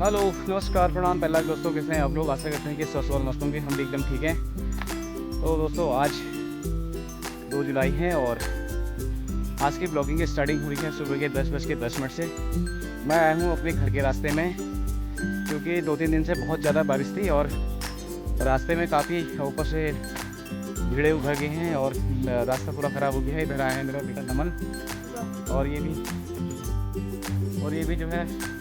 Hello, नमस्कार, प्रणाम। पहला दोस्तों, कैसे हैं आप लोग? आशा करते हैं कि स्वस्थ और मस्त होंगे। हम भी एकदम ठीक हैं। तो दोस्तों, आज 2 जुलाई है और आज की ब्लॉगिंग की स्टार्टिंग हुई है सुबह के 10:10 से। मैं आया हूँ अपने घर के रास्ते में, क्योंकि 2-3 दिन से बहुत ज़्यादा बारिश थी और रास्ते में काफ़ी ऊपर से भीड़े उभर गए हैं और रास्ता पूरा ख़राब हो गया है। इधर आया है मेरा बेटा नमन, और ये भी जो है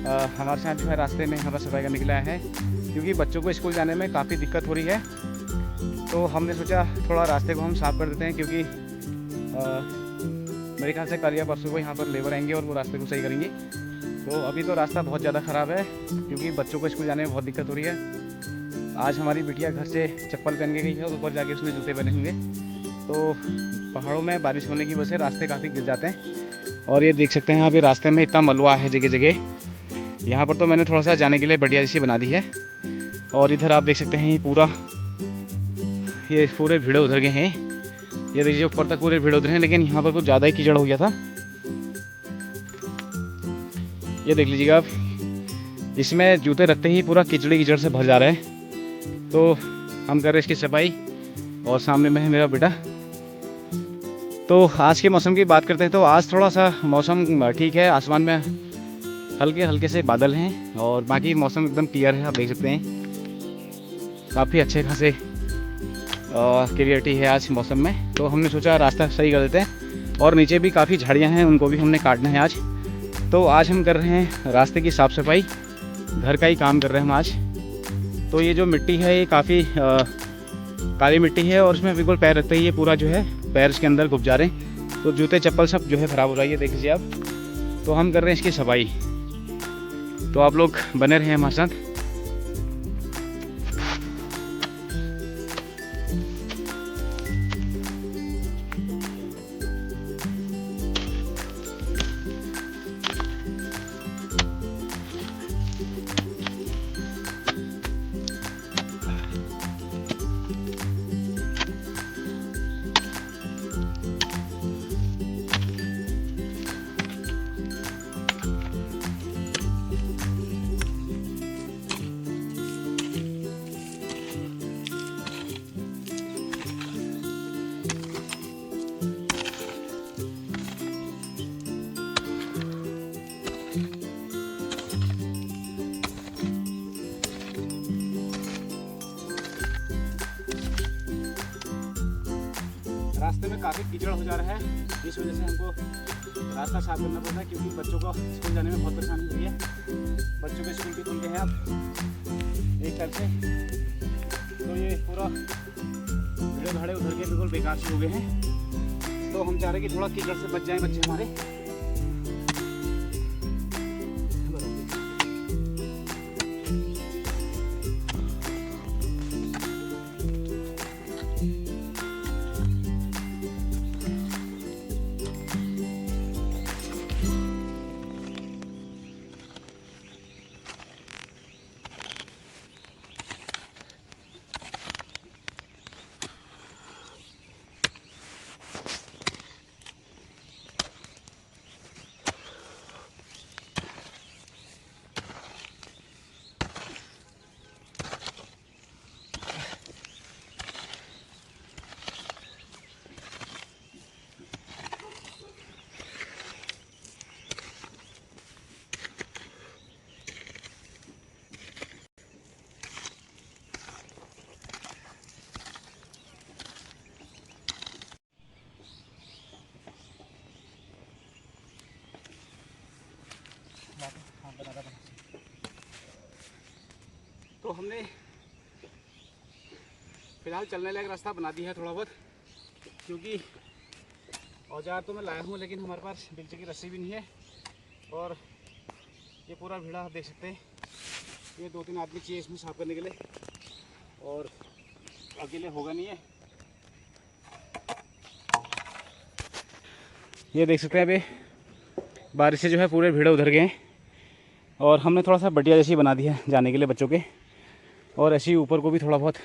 हमारे साथ जो है रास्ते में हमारा सफाई का निकला है, क्योंकि बच्चों को स्कूल जाने में काफ़ी दिक्कत हो रही है। तो हमने सोचा थोड़ा रास्ते को हम साफ़ कर देते हैं, क्योंकि मेरे ख्याल से कल या परसों को यहाँ पर लेबर आएंगे और वो रास्ते को सही करेंगे। तो अभी तो रास्ता बहुत ज़्यादा ख़राब है, क्योंकि बच्चों को स्कूल जाने में बहुत दिक्कत हो रही है। आज हमारी बिटिया घर से चप्पल पहन के गई है और ऊपर जाके उसने जूते पहने होंगे। तो पहाड़ों में बारिश होने की वजह से रास्ते काफ़ी गिर जाते हैं। और ये देख सकते हैं यहाँ पे रास्ते में इतना मलबा है जगह जगह। यहाँ पर तो मैंने थोड़ा सा जाने के लिए बढ़िया जैसी बना दी है। और इधर आप देख सकते हैं ये पूरे भीड़े उधर गए हैं। ये देखिए ऊपर तक पूरे भीड़े उधर हैं, लेकिन यहाँ पर कुछ ज़्यादा ही कीचड़ हो गया था। ये देख लीजिएगा आप, इसमें जूते रखते ही पूरा कीचड़ से भर जा रहा है। तो हम कर रहे हैं इसकी सफाई, और सामने में है मेरा बेटा। तो आज के मौसम की बात करते हैं, तो आज थोड़ा सा मौसम ठीक है। आसमान में हल्के हल्के से बादल हैं और बाकी मौसम एकदम क्लियर है। आप देख सकते हैं काफ़ी अच्छे खासे क्लियरिटी है आज मौसम में। तो हमने सोचा रास्ता सही कर देते हैं, और नीचे भी काफ़ी झाड़ियाँ हैं, उनको भी हमने काटना है आज। तो आज हम कर रहे हैं रास्ते की साफ़ सफाई, घर का ही काम कर रहे हैं हम आज। तो ये जो मिट्टी है ये काफ़ी काली मिट्टी है, और इसमें बिल्कुल पैर रखते ही ये पूरा जो है पैर इसके अंदर घुस जा रहे हैं। तो जूते चप्पल सब जो है ख़राब हो रहा है, ये देख लीजिए आप। तो हम कर रहे हैं इसकी सफाई, तो आप लोग बने रहे हमारे साथ। रास्ते में काफ़ी कीचड़ हो जा रहा है, इस वजह से हमको रास्ता साफ करना पड़ता है, क्योंकि बच्चों को स्कूल जाने में बहुत परेशानी हुई है। बच्चों के स्कूल भी खुल गए हैं अब एक तरह से। तो ये पूरा भीड़े भाड़े उधर के बिल्कुल बेकार से हो गए हैं। तो हम चाह रहे हैं कि थोड़ा कीचड़ से बच जाएं बच्चे हमारे। तो हमने फिलहाल चलने लायक रास्ता बना दिया है थोड़ा बहुत, क्योंकि औजार तो मैं लाया हूँ, लेकिन हमारे पास बिल्चे की रस्सी भी नहीं है। और ये पूरा भीड़ा आप देख सकते हैं, ये 2-3 आदमी चाहिए इसमें साफ करने के लिए, और अकेले होगा नहीं है। ये देख सकते हैं अभी बारिश से जो है पूरे भीड़े उधर गए हैं, और हमने थोड़ा सा बढ़िया जैसी बना दिया है जाने के लिए बच्चों के। और ऐसे ही ऊपर को भी थोड़ा बहुत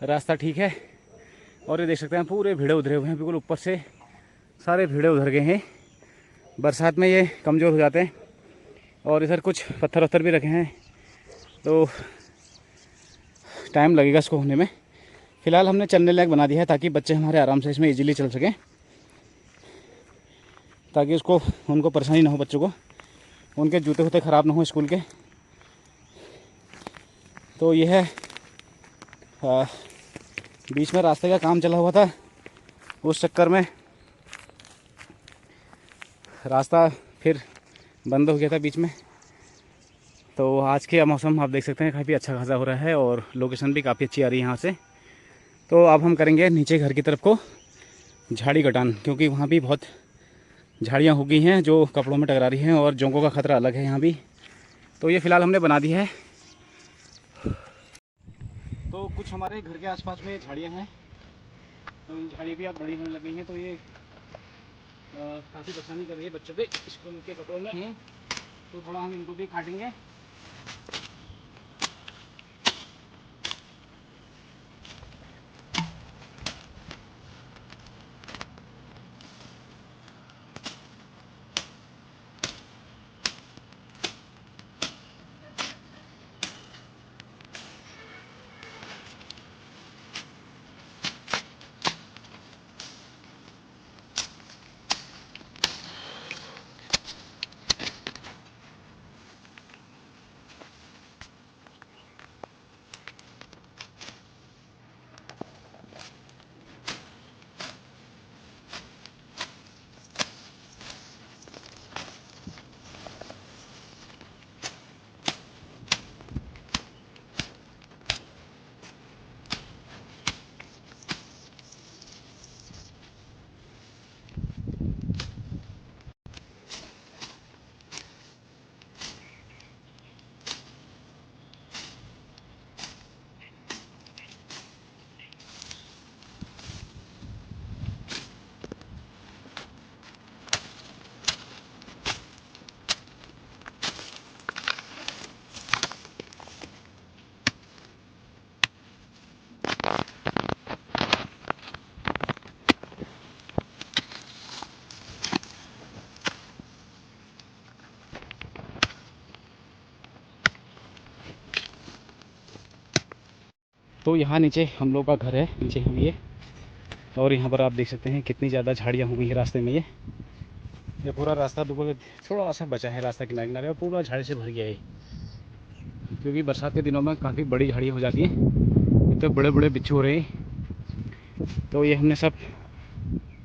रास्ता ठीक है। और ये देख सकते हैं पूरे भीड़े उधरे हुए हैं, बिल्कुल ऊपर से सारे भीड़े उधर गए हैं। बरसात में ये कमज़ोर हो जाते हैं और इधर कुछ पत्थर वत्थर भी रखे हैं, तो टाइम लगेगा इसको होने में। फ़िलहाल हमने चलने लायक बना दिया है ताकि बच्चे हमारे आराम से इसमें इजीली चल सकें, ताकि उसको उनको परेशानी ना हो, बच्चों को उनके जूते वूते ख़राब ना हो स्कूल के। तो ये है, बीच में रास्ते का काम चला हुआ था, उस चक्कर में रास्ता फिर बंद हो गया था बीच में। तो आज के मौसम आप देख सकते हैं काफ़ी अच्छा खासा हो रहा है और लोकेशन भी काफ़ी अच्छी आ रही है यहाँ से। तो अब हम करेंगे नीचे घर की तरफ को झाड़ी कटान, क्योंकि वहाँ भी बहुत झाड़ियाँ हो गई हैं जो कपड़ों में टकरा रही हैं और जोंकों का ख़तरा अलग है यहाँ भी। तो ये फ़िलहाल हमने बना दी है। तो कुछ हमारे घर के आसपास में झाड़ियाँ हैं, तो इन झाड़ियाँ भी अब बड़ी होने लगी हैं, तो ये काफ़ी परेशानी कर रही है बच्चों के स्कूल के कपड़ों में। तो थोड़ा हम इनको भी काटेंगे। तो यहाँ नीचे हम लोग का घर है, नीचे हम ये, और यहाँ पर आप देख सकते हैं कितनी ज़्यादा झाड़ियाँ हो गई है रास्ते में। ये पूरा रास्ता दुबई थोड़ा सा बचा है रास्ता किनारे किनारे, और पूरा झाड़ी से भर गया है, क्योंकि बरसात के दिनों में काफ़ी बड़ी झाड़ी हो जाती है, इतने बड़े बड़े बिच्छू हो रहे हैं। तो ये हमने सब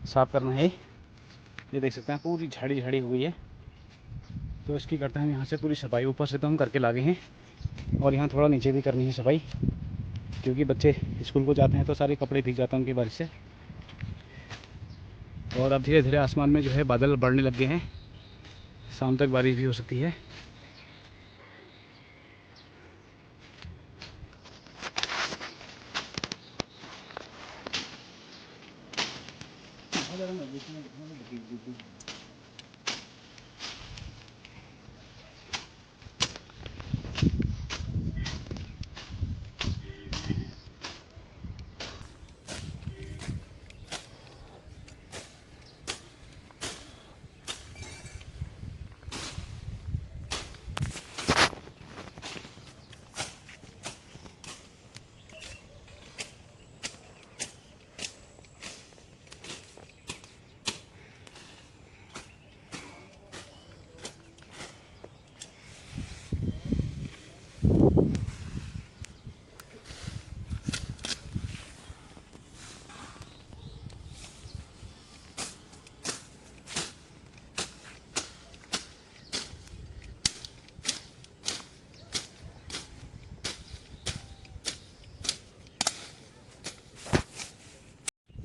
साफ़ करना है। ये देख सकते हैं पूरी झाड़ी झाड़ी हो गई है, तो इसकी करते हैं यहाँ से पूरी सफाई। ऊपर से तो हम करके लागे हैं, और यहाँ थोड़ा नीचे भी करनी है सफाई, क्योंकि बच्चे स्कूल को जाते हैं तो सारे कपड़े भीग जाते हैं उनकी बारिश से। और अब धीरे धीरे आसमान में जो है बादल बढ़ने लग गए हैं, शाम तक बारिश भी हो सकती है।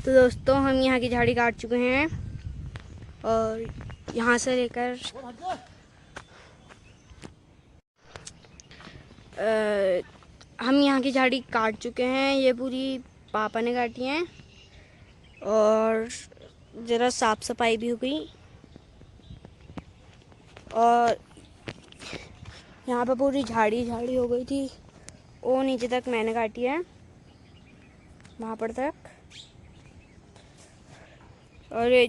तो दोस्तों हम यहाँ की झाड़ी काट चुके हैं, और यहाँ से लेकर हम यहाँ की झाड़ी काट चुके हैं। ये पूरी पापा ने काटी हैं, और ज़रा साफ सफाई भी हो गई। और यहाँ पर पूरी झाड़ी झाड़ी हो गई थी, वो नीचे तक मैंने काटी है, वहाँ पर तक। और ये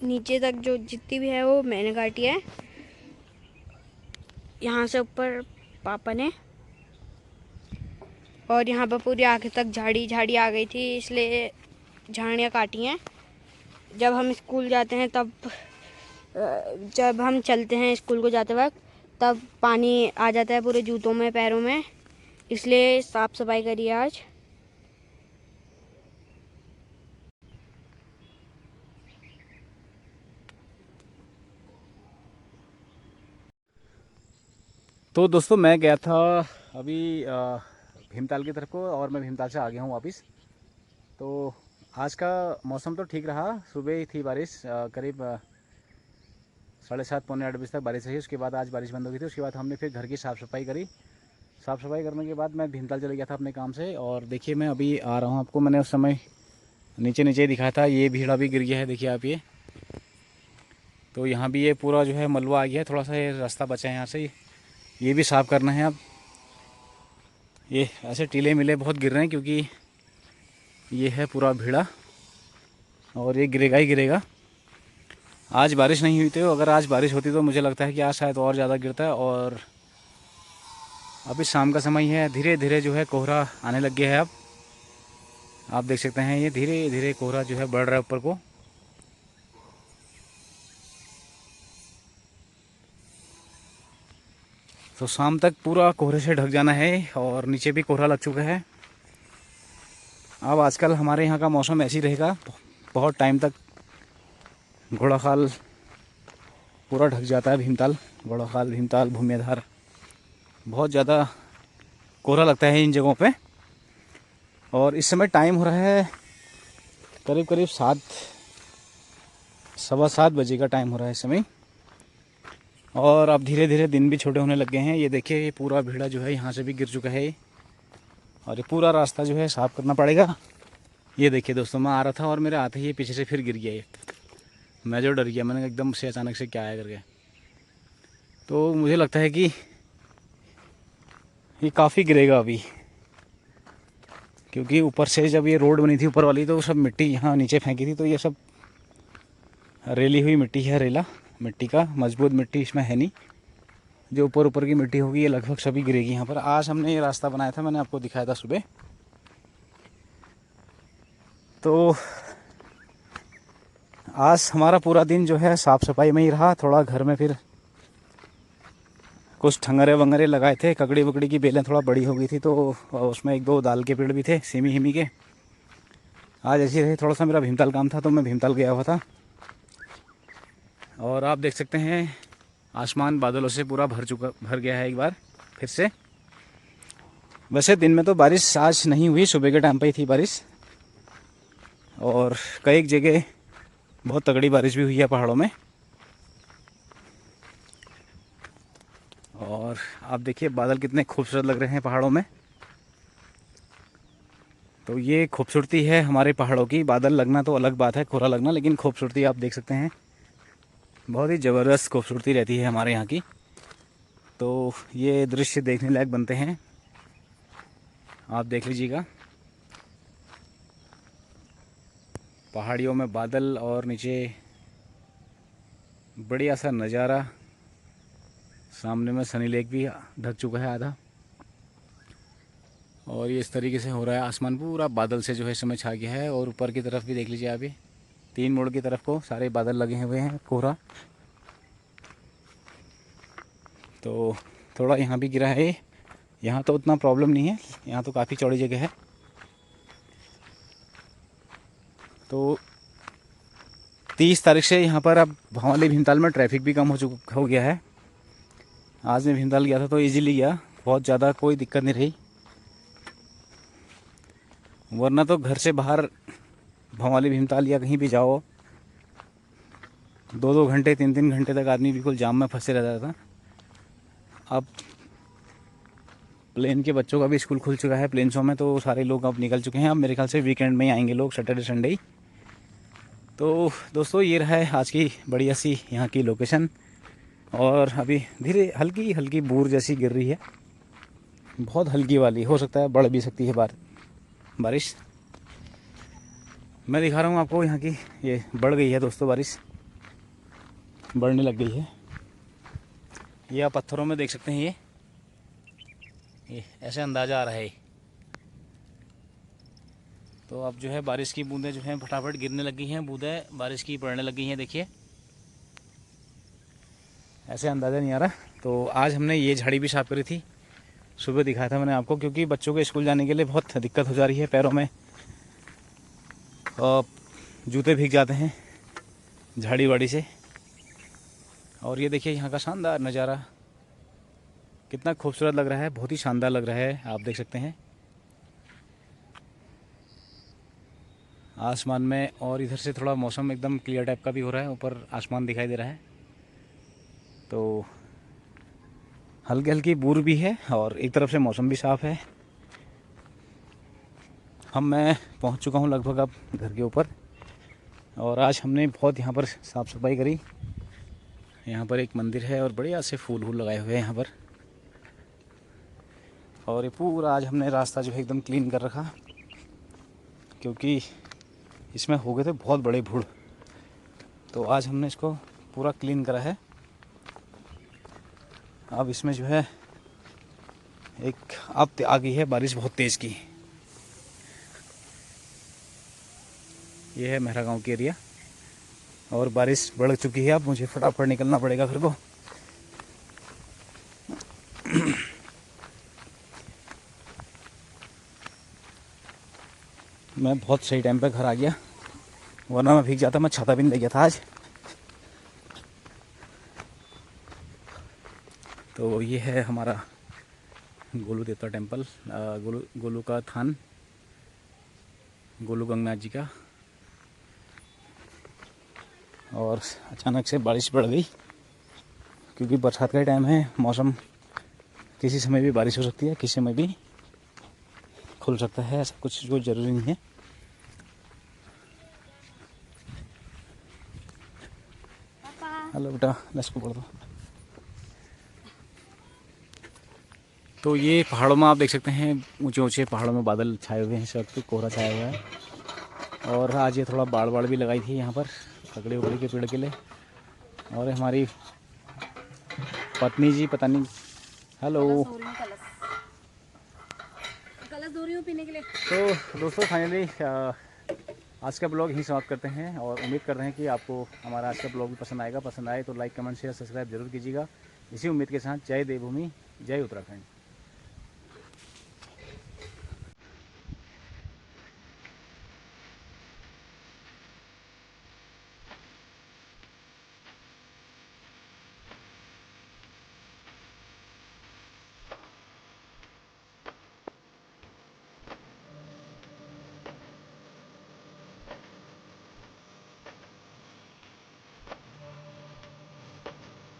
नीचे तक जो जितनी भी है वो मैंने काटी है। यहाँ से ऊपर पापा ने, और यहाँ पर पूरी आगे तक झाड़ी झाड़ी आ गई थी, इसलिए झाड़ियाँ काटी हैं। जब हम स्कूल जाते हैं तब जब हम चलते हैं स्कूल को जाते वक्त, तब पानी आ जाता है पूरे जूतों में, पैरों में, इसलिए साफ़ सफाई करी है आज। तो दोस्तों मैं गया था अभी भीमताल की तरफ को, और मैं भीमताल से आ गया हूँ वापस। तो आज का मौसम तो ठीक रहा, सुबह ही थी बारिश, करीब 7:30 पौने 8 बजे तक बारिश रही। उसके बाद आज बारिश बंद हो गई थी। उसके बाद हमने फिर घर की साफ़ सफाई करी। साफ़ सफाई करने के बाद मैं भीमताल चले गया था अपने काम से। और देखिए मैं अभी आ रहा हूँ, आपको मैंने उस समय नीचे नीचे दिखाया था, ये भीड़ा भी गिर गया है, देखिए आप ये। तो यहाँ भी ये पूरा जो है मलबा आ गया है, थोड़ा सा ये रास्ता बचा है यहाँ से, ये भी साफ़ करना है अब। ये ऐसे टीले मिले बहुत गिर रहे हैं, क्योंकि ये है पूरा भीड़ा और ये गिरेगा ही गिरेगा। आज बारिश नहीं हुई थी, अगर आज बारिश होती तो मुझे लगता है कि आज शायद और ज़्यादा गिरता है। और अभी शाम का समय है, धीरे धीरे जो है कोहरा आने लग गया है। अब आप देख सकते हैं ये धीरे धीरे कोहरा जो है बढ़ रहा है ऊपर को। तो शाम तक पूरा कोहरे से ढक जाना है, और नीचे भी कोहरा लग चुका है। अब आजकल हमारे यहाँ का मौसम ऐसे ही रहेगा, बहुत टाइम तक घोड़ाखाल पूरा ढक जाता है। भीमताल, घोड़ाखाल, भीमताल, भूमियाधार, बहुत ज़्यादा कोहरा लगता है इन जगहों पे। और इस समय टाइम हो रहा है करीब करीब 7, 7:15 बजे का टाइम हो रहा है इस समय। और अब धीरे धीरे दिन भी छोटे होने लग गए हैं। ये देखिए ये पूरा भीड़ा जो है यहाँ से भी गिर चुका है, और ये पूरा रास्ता जो है साफ़ करना पड़ेगा। ये देखिए दोस्तों, मैं आ रहा था और मेरे आते ही पीछे से फिर गिर गया ये। मैं जो डर गया, मैंने एकदम से अचानक से क्या आया करके। तो मुझे लगता है कि ये काफ़ी गिरेगा अभी, क्योंकि ऊपर से जब ये रोड बनी थी ऊपर वाली, तो सब मिट्टी यहाँ नीचे फेंकी थी। तो ये सब रेली हुई मिट्टी है, रेला मिट्टी का, मजबूत मिट्टी इसमें है नहीं। जो ऊपर ऊपर की मिट्टी होगी ये लगभग सभी गिरेगी यहाँ पर। आज हमने ये रास्ता बनाया था, मैंने आपको दिखाया था सुबह। तो आज हमारा पूरा दिन जो है साफ़ सफाई में ही रहा। थोड़ा घर में फिर कुछ ठंगरे वंगरे लगाए थे, ककड़ी वकड़ी की बेलें थोड़ा बड़ी हो गई थी, तो उसमें 1-2 दाल के पेड़ भी थे, सीमी हिमी के। आज ऐसे रहे, थोड़ा सा मेरा भीमताल काम था तो मैं भीमताल गया हुआ था। और आप देख सकते हैं आसमान बादलों से पूरा भर गया है एक बार फिर से। वैसे दिन में तो बारिश आज नहीं हुई, सुबह के टाइम पे ही थी बारिश, और कई जगह बहुत तगड़ी बारिश भी हुई है पहाड़ों में। और आप देखिए बादल कितने खूबसूरत लग रहे हैं पहाड़ों में। तो ये खूबसूरती है हमारे पहाड़ों की। बादल लगना तो अलग बात है, कोहरा लगना, लेकिन खूबसूरती आप देख सकते हैं, बहुत ही ज़बरदस्त खूबसूरती रहती है हमारे यहाँ की। तो ये दृश्य देखने लायक बनते हैं, आप देख लीजिएगा। पहाड़ियों में बादल और नीचे बढ़िया सा नज़ारा। सामने में सनी लेक भी ढक चुका है आधा, और ये इस तरीके से हो रहा है। आसमान पूरा बादल से जो है समय छा गया है। और ऊपर की तरफ भी देख लीजिए आप, ये 3 मोड़ की तरफ को सारे बादल लगे हुए हैं, कोहरा। तो थोड़ा यहाँ भी गिरा है, यहाँ तो उतना प्रॉब्लम नहीं है, यहाँ तो काफ़ी चौड़ी जगह है। तो 30 तारीख से यहाँ पर अब भंवाली भीमताल में ट्रैफिक भी कम हो गया है। आज मैं भीमताल गया था तो इजीली गया, बहुत ज़्यादा कोई दिक्कत नहीं रही। वरना तो घर से बाहर भंवाली भीमताल या कहीं भी जाओ 2-2 घंटे 3-3 घंटे तक आदमी बिल्कुल जाम में फंसे रहता था। अब प्लेन के बच्चों का भी स्कूल खुल चुका है, प्लेन्सों में तो सारे लोग अब निकल चुके हैं। अब मेरे ख्याल से वीकेंड में ही आएंगे लोग, सैटरडे संडे ही। तो दोस्तों ये रहा है आज की बढ़िया सी यहाँ की लोकेशन। और अभी धीरे हल्की हल्की बूर जैसी गिर रही है, बहुत हल्की वाली, हो सकता है बढ़ भी सकती है बारिश। मैं दिखा रहा हूँ आपको यहाँ की, ये बढ़ गई है दोस्तों, बारिश बढ़ने लग गई है। ये आप पत्थरों में देख सकते हैं, ये ऐसे अंदाज़ा आ रहा है। तो अब जो है बारिश की बूंदें जो हैं फटाफट गिरने लगी हैं, बूंदें बारिश की पड़ने लगी हैं। देखिए ऐसे अंदाज़ा नहीं आ रहा। तो आज हमने ये झाड़ी भी साफ़ करी थी, सुबह दिखाया था मैंने आपको, क्योंकि बच्चों के स्कूल जाने के लिए बहुत दिक्कत हो जा रही है पैरों में, और जूते भीग जाते हैं झाड़ी वाड़ी से। और ये देखिए यहाँ का शानदार नज़ारा कितना खूबसूरत लग रहा है, बहुत ही शानदार लग रहा है, आप देख सकते हैं आसमान में। और इधर से थोड़ा मौसम एकदम क्लियर टाइप का भी हो रहा है, ऊपर आसमान दिखाई दे रहा है। तो हल्की हल्की बूर भी है और एक तरफ से मौसम भी साफ़ है। मैं पहुंच चुका हूं लगभग अब घर के ऊपर, और आज हमने बहुत यहाँ पर साफ़ सफाई करी। यहाँ पर एक मंदिर है और बढ़िया से फूल लगाए हुए हैं यहाँ पर। और ये पूरा आज हमने रास्ता जो है एकदम क्लीन कर रखा, क्योंकि इसमें हो गए थे बहुत बड़े भूड़। तो आज हमने इसको पूरा क्लीन करा है। अब इसमें जो है एक अब आ गई है बारिश बहुत तेज़ की। ये है मेहरा गांव की एरिया और बारिश बढ़ चुकी है। अब मुझे फटाफट निकलना पड़ेगा घर को। मैं बहुत सही टाइम पे घर आ गया, वरना मैं भीग जाता। मैं छाता भी नहीं ले गया था आज। तो ये है हमारा गोलू देवता टेम्पल, गोलू का थान, गोलू गंगनाथ जी का। और अचानक से बारिश बढ़ गई, क्योंकि बरसात का टाइम है। मौसम किसी समय भी बारिश हो सकती है, किसी समय भी खुल सकता है, ऐसा कुछ जो ज़रूरी नहीं है। हेलो बेटा, लेट्स गो पढ़ दो। तो ये पहाड़ों में आप देख सकते हैं, ऊंचे ऊंचे पहाड़ों में बादल छाए हुए हैं, इस वक्त कोहरा छाया हुआ है। और आज ये थोड़ा बाड़ भी लगाई थी यहाँ पर ककड़ी उकड़ी के पेड़ के लिए। और हमारी पत्नी जी पता नहीं, हेलो, कलश धो रही हूँ पीने के लिए। तो दोस्तों फाइनली आज का ब्लॉग यहीं समाप्त करते हैं, और उम्मीद कर रहे हैं कि आपको हमारा आज का ब्लॉग भी पसंद आएगा। पसंद आए तो लाइक कमेंट शेयर सब्सक्राइब जरूर कीजिएगा। इसी उम्मीद के साथ जय देवभूमि, जय उत्तराखंड।